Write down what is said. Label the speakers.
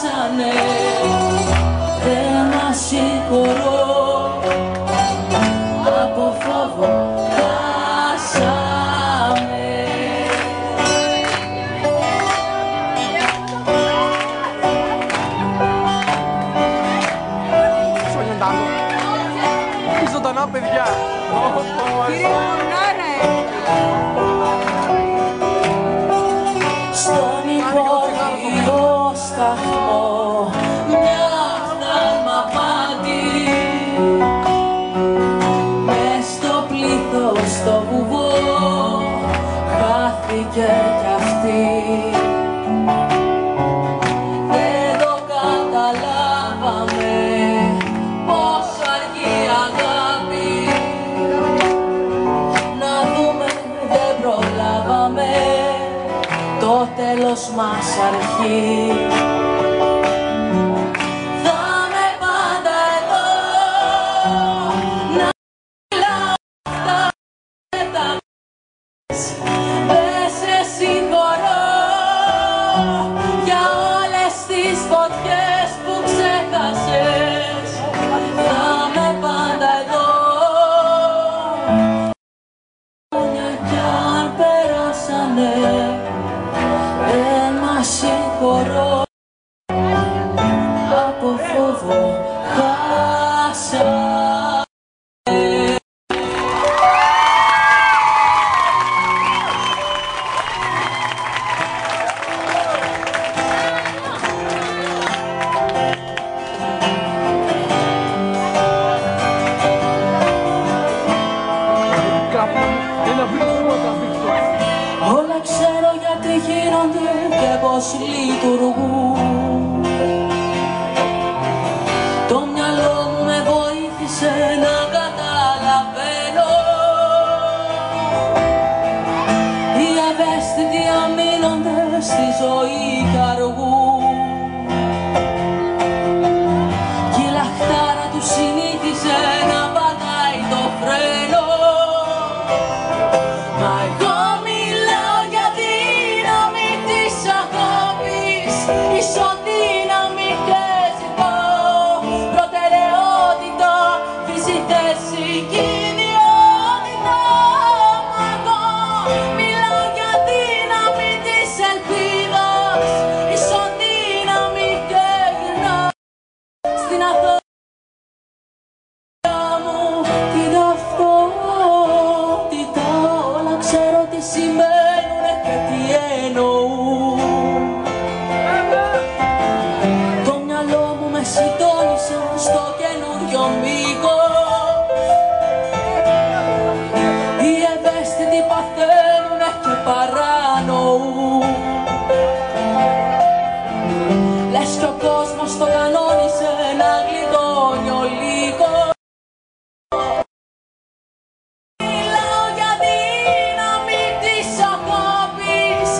Speaker 1: περάσανε, δεν μας συγχωρώ, από φόβο χάσαμε.
Speaker 2: Ζωντανά παιδιά!
Speaker 1: Στον υπόγειο σταθμό μια φθαλμαπάτη, μες στο πλήθος το βουβό χάθηκε κι αυτή. Δεν το καταλάβαμε πως αργεί η αγάπη, να δούμε δεν προλάβαμε, το τέλος μας αρχεί. Θα είμαι πάντα εδώ, να μιλάω αυτά τα δεν σε συγχωρώ για όλες τις φωτιές που ξέχασες. Θα είμαι πάντα εδώ, κι αν περάσανε, δεν μας συγχωρώ, από φόβο χάσαμε. Όλα ξέρω γιατί γίνονται και πως λειτουργούν. Το μυαλό μου με βοήθησε να καταλαβαίνω, οι ευαίσθητοι αμήνονται στη ζωή κι αργούν. Κι η λαχτάρα του συνήθιζε να πατάει το φρένο. Μα εγώ μιλάω για δύναμη της αγάπης, ισοδύναμη και ζητώ προτεραιότητα, φύση, θέση και ιδιότητα. Μα εγώ μιλάω για δύναμη της ελπίδας, ισοδύναμη και γυρνάω στην αθώα μου την ταυτότητα. Όλα ξέρω τι σημαίνουνε και τι εννοούν. Το μυαλό μου με συντόνισε στο καινούριο μήκος. Οι ευαίσθητοι παθαίνουνε και παρανοούν. Λες κι ο κόσμος το κανόνισε να γλιτώνει ο λύκος. Μιλάω για δύναμη της αγάπης,